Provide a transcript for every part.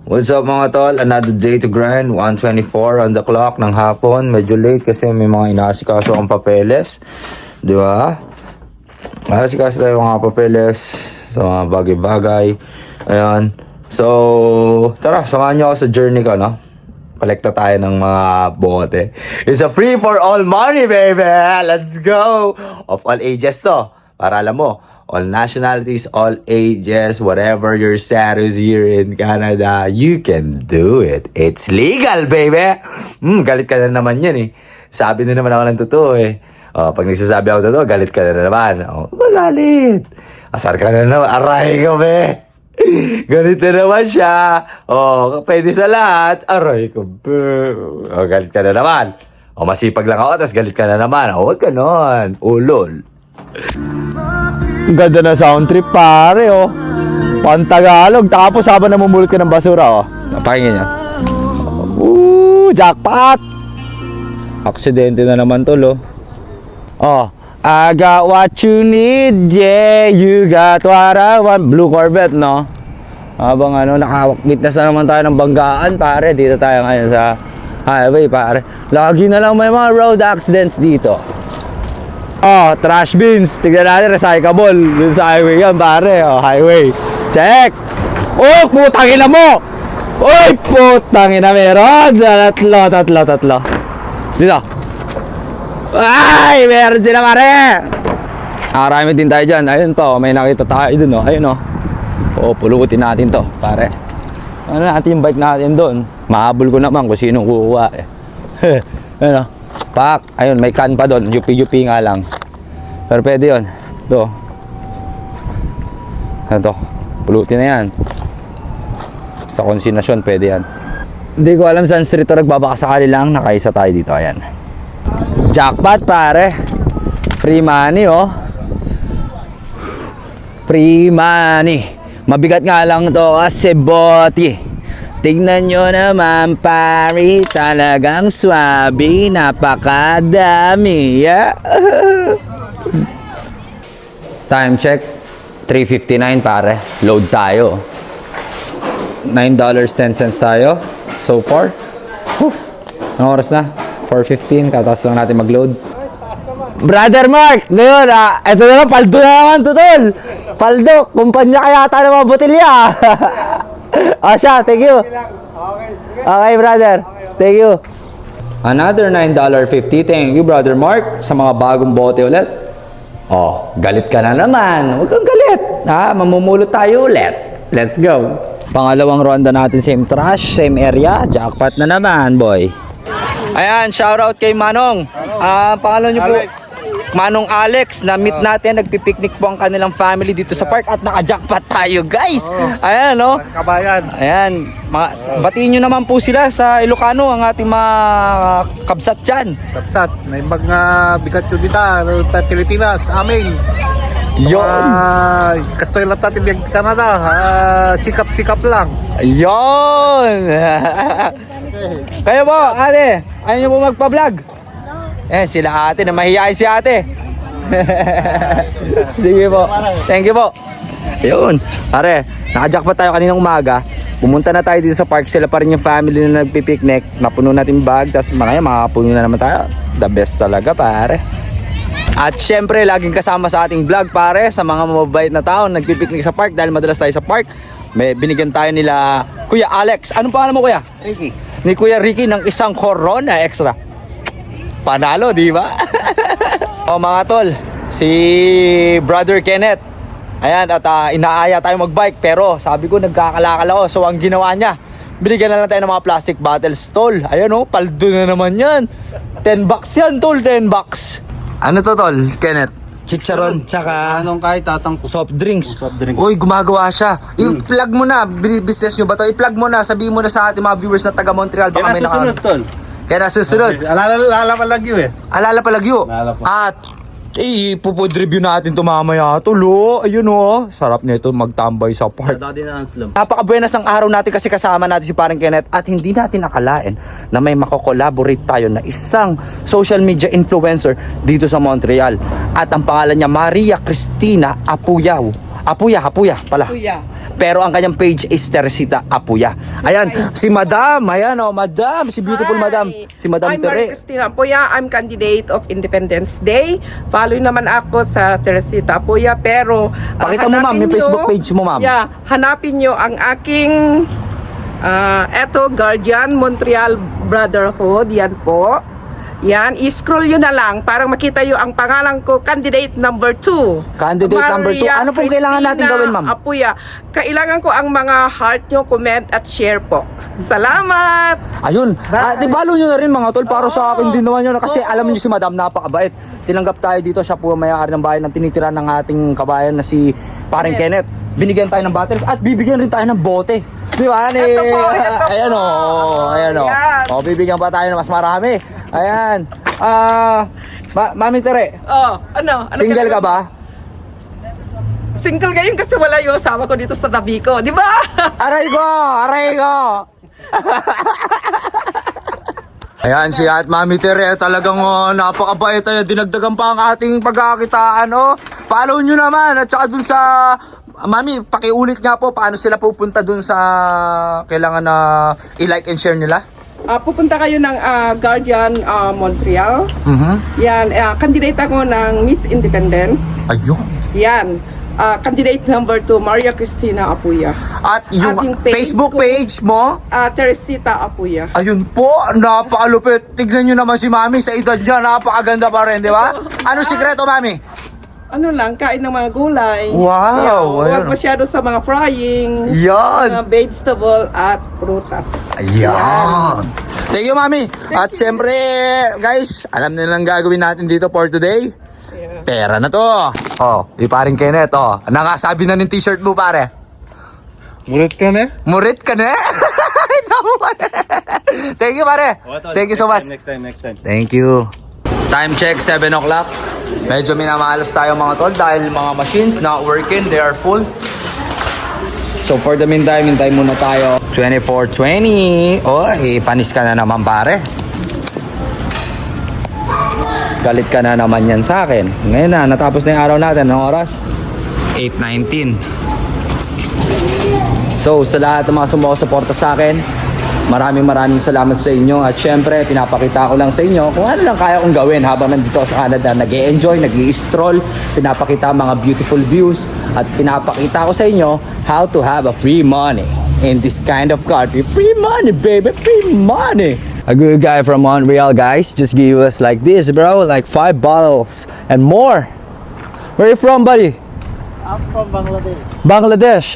What's up mga tol? Another day to grind. 1:24 on the clock ng hapon. Medyo late kasi may mga inaasikaso akong papeles. Di ba? Inaasikaso tayo mga papeles sa mga bagay-bagay. Ayan. So, tara, samahan nyo ako sa journey ko, no? Kolekta tayo ng mga bote. It's a free for all money, baby! Let's go! Of all ages to. Para alam mo, all nationalities, all ages, whatever your status here in Canada, you can do it. It's legal, baby! Galit ka na naman yan eh. Sabi na naman ako ng totoo eh. Pag nagsasabi ako totoo, galit ka na naman. Magalit. Asar ka na naman. Aray ko, be! Galit na naman siya. Pwede sa lahat. Aray ko, be! Galit ka na naman. Masipag lang ako, tas galit ka na naman. Huwag ganon. Ulol. Ganda na sound trip pare Pantagalog. Tapos habang namumulot ka ng basura Pakinggan niya. Jackpot. Aksidente na naman tol I got what you need. Yeah, you got what I want. Blue Corvette no. Habang nakawitness na naman tayo ng banggaan pare. Dito tayo ngayon sa highway pare. Lagi na lang may mga road accidents dito. Trash bins. Tignan natin, recyclable. Dun sa highway yan, pare. Highway. Check. Putangin na mo. Putangin na meron. Tatlo. Dito. Ay, meron sila, pare. Marami din tayo dyan. Ayun to, may nakita tayo dun, Ayun, pulutin natin to, pare. Ano natin yung bike natin dun? Mahabol ko naman kung sinong kukuha, Ayun, Pak, ayun, may can pa doon. Yupi-yupi nga lang. Pero pwede yun. Ito. Ito. Pulutin na yan. Sa konsinasyon, pwede yan. Hindi ko alam saan street to nagbabakasakali lang. Nakaisa tayo dito. Ayan. Jackpot, pare. Free money, Free money. Mabigat nga lang to kasi boti. Tignan nyo naman pare, talagang swabe, napakadami. Time check, 3:59 pare, load tayo. $9.10 tayo so far. Anong oras na? 4:15, kataas lang natin mag-load. Brother Mark, ngayon ito na lang, paldo na naman tutol. Paldo, kumpanya kaya tayo ng mga botilya. Siya, thank you. Okay, brother. Thank you. Another $9.50. Thank you, brother Mark. Sa mga bagong bote ulit. Galit ka na naman. Huwag kang galit. Mamumulot tayo ulit. Let's go. Pangalawang ronda natin, same trash, same area. Jackpot na naman, boy. Ayan, shoutout kay Manong. Pangalan niyo po? Manong Alex, na-meet natin, nagpipiknik po ang kanilang family dito sa park at naka-jackpot tayo, guys. Ayan, Kabayan. Ayan, batiin nyo naman po sila sa Ilocano, ang ating mga kabsat dyan. Kapsat, may mga bigat yun dito, Pilipinas, amin. Yun. Kastoy lang natin biyag Canada, sikap-sikap lang. Yun. Kayo po, ate, ayaw nyo po magpa-vlog? Sila ate, na mahihayin si ate. Sige po. Thank you po. Ayun. Pare, naka-jackpot tayo kaninang umaga. Pumunta na tayo dito sa park. Sila pa rin yung family na nagpipiknik. Napuno natin bag. Tapos makakapuno na naman tayo. The best talaga, pare. At syempre, laging kasama sa ating vlog, pare, sa mga mababait na tao nagpipiknik sa park. Dahil madalas tayo sa park, may binigyan tayo nila Kuya Alex. Anong pangalan mo, Kuya? Ricky. Ni Kuya Ricky ng isang Corona extra. Panalo, di ba? Mga tol, si Brother Kenneth. Ayan, at inaaya tayo magbike. Pero sabi ko, nagkakalakal ako. So ang ginawa niya, binigyan na lang tayo ng mga plastic bottles, tol. Ayan paldo na naman yan. $10 yan, tol, $10. Ano to, tol, Kenneth? Chicharon, tsaka Anong kahit tatangko? soft drinks. Soft drinks. Uy, gumagawa siya. I-plug mo na, business nyo ba to? I-plug mo na, sabihin mo na sa ating mga viewers na taga Montreal. Baka may susunod, tol. Kaya nasusunod. Alala pa lagyo Alala palagyo. Alala pa. At ipupod review natin ito mamaya. Tulo, ayun sarap nito magtambay sa park. Daddy na ang slam. Napakabuenas ng araw natin kasi kasama natin si Parang Kenneth at hindi natin nakalain na may makokolaborate tayo na isang social media influencer dito sa Montreal. At ang pangalan niya Maria Cristina Apuyaw. Apuya pala. Apuya. Pero ang kanyang page is Teresita Apuya. Ayan, si Madam. Ayan, oh, Madam. Si beautiful Hi. Madam. Si Madam I'm Maria Tere. Cristina Apuya. I'm candidate of Independence Day. Follow naman ako sa Teresita Apuya. Pero Pakita mo, ma'am, yung Facebook page mo, ma'am. Yeah, hanapin nyo ang aking eto, Guardian Montreal Brotherhood. Yan po. Yan, i-scroll nyo na lang para makita nyo ang pangalan ko, candidate number 2. Candidate number 2. Ano pong kailangan natin gawin, ma'am? Apuya. Kailangan ko ang mga heart nyo, comment at share po. Salamat! Ayun. Di-follow nyo na rin mga tol. Para sa akin din naman yun. Kasi alam nyo si Madam, napakabait. Tinanggap tayo dito. Siya po ang may-ari ng bahay ng tinitira ng ating kabayan na si Paring Kenneth. Binigyan tayo ng batteries at bibigyan rin tayo ng bote. Di ba? Ito po, ito po. Ayan o. Ayan o. Ayan. O, bibigyan pa tayo ng mas marami. Ayan. Mami Tere, Ano single ka ba? Single ngayon kasi wala yung asawa ko dito sa tabi ko, di ba? Aray ko! Aray ko! Ayan si at Mami Tere, talagang napakabait. Dinagdagan pa ang ating pagkakitaan. Follow nyo naman. At saka dun sa... Mami, pakiulit nga po paano sila pupunta dun sa... Kailangan na i-like and share nila. Pupunta kayo ng Guardian Montreal. Mhm. Yan, candidate ako ng Miss Independence. Ayun. Yan, candidate number 2, Maria Cristina Apuya. At yung At yung page Facebook ko- page mo, Teresita Apuya. ayun po, napakalupit. Tignan nyo naman si Mami sa edad niya, napakaganda pa rin, di ba? Ano sikreto, Mami? Ano lang, kain ng mga gulay. Wow, Huwag ayun. masyado sa mga frying. Yan. Mga vegetable at prutas. Ayan. Thank you, Mami. At siyempre, guys, alam na lang gagawin natin dito for today. Pera na to. Oh, iparing Kenneth, oh. Nangasabi na ng t-shirt mo, pare. Murit ka na? Murit ka na? Thank you, pare. Thank you so much. Next time. Thank you. Time check, 7 o'clock. Medyo minamalas tayo mga tol dahil mga machines not working, they are full. So for the meantime, hintay muna tayo. 24:20. Oh, panis ka na naman pare. Galit ka na naman yan sa akin. Ngayon na, natapos na yung araw natin. Anong oras? 8:19. So sa lahat ng mga sumusuporta sa akin, maraming salamat sa inyo. At syempre, pinapakita ko lang sa inyo kung ano lang kaya kong gawin habang nandito sa Canada. Nag-e-enjoy, nag-i-stroll, pinapakita mga beautiful views, at pinapakita ko sa inyo how to have a free money in this kind of country. Free money, baby, free money. A good guy from Montreal, guys, just gave us like this, bro, like 5 bottles and more. Where are you from, buddy? I'm from Bangladesh. Bangladesh.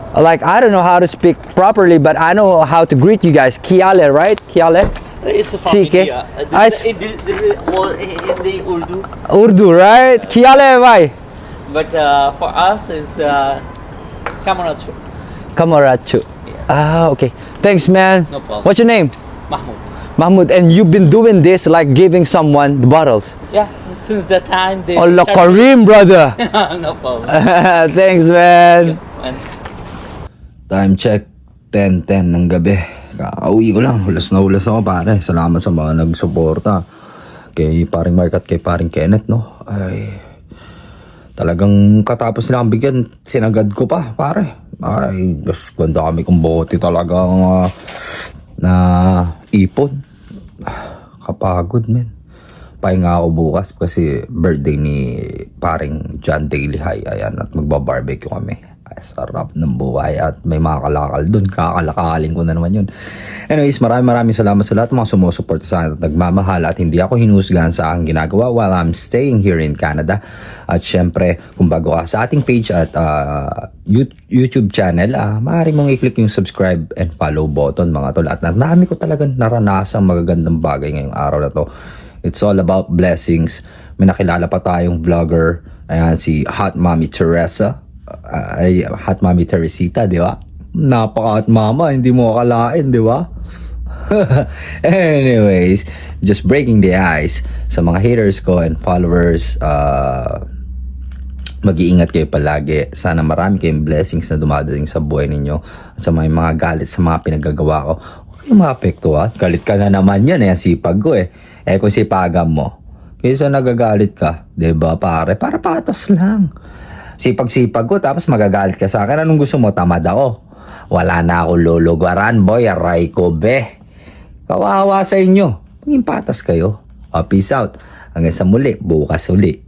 Like, I don't know how to speak properly, but I know how to greet you guys. Kiale, right? Kiale? It's from ठीक है। India. आज- This is all in the Urdu, Urdu, right? Kiale, bhai. but for us is Kamarachu. Kamarachu. Ah, okay. Thanks, man. No problem. What's your name? Mahmoud. Mahmoud. And you've been doing this, like giving someone the bottles. Yeah, since the time they. Allah started- Karim, brother. No problem. Thanks, man. And Time check, 10:10 ng gabi. Kakauwi ko lang. Hulas na hulas ako, pare. Salamat sa mga nagsuporta. Kay paring Mark at kay paring Kenneth, no? Ay, talagang katapos nila ang bigyan, sinagad ko pa, pare. Ay, ganda kami kung bote talagang na ipon. Kapagod, men. Pahinga ako bukas kasi birthday ni paring John Daily High. Ayan, at magbabarbecue kami. Ay, sarap ng buhay at may mga kalakal dun. Kakalakaling ko na naman yun. Anyways, maraming salamat sa lahat ng mga sumusuporta sa akin at nagmamahal at hindi ako hinusgahan sa aking ginagawa while I'm staying here in Canada. At syempre, kung bago ka sa ating page at YouTube channel, maaari mong i-click yung subscribe and follow button mga tol. At marami ko talagang naranasang magagandang bagay ngayong araw na to. It's all about blessings. May nakilala pa tayong vlogger. Ayan, si Hot Mommy Teresa. Ay, Hot Mommy Teresita, di ba? Napaka-hot mama, hindi mo akalain, di ba? Anyways, just breaking the ice sa mga haters ko and followers. Mag-iingat kayo palagi. Sana marami kayong blessings na dumadating sa buhay ninyo. At sa mga galit sa mga pinagagawa ko, huwag kayong maapektuhan. Galit ka na naman yan, sipag ko eh. Kung sipagan mo, kaysa nagagalit ka, diba pare? Para patas lang. Sipag-sipag ko, tapos magagalit ka sa akin. Anong gusto mo? Tamad ako. Wala na ako lulugaran, boy. Aray ko, be. Kawawa sa inyo. Maging patas kayo. Peace out. Hanggang sa muli, bukas uli.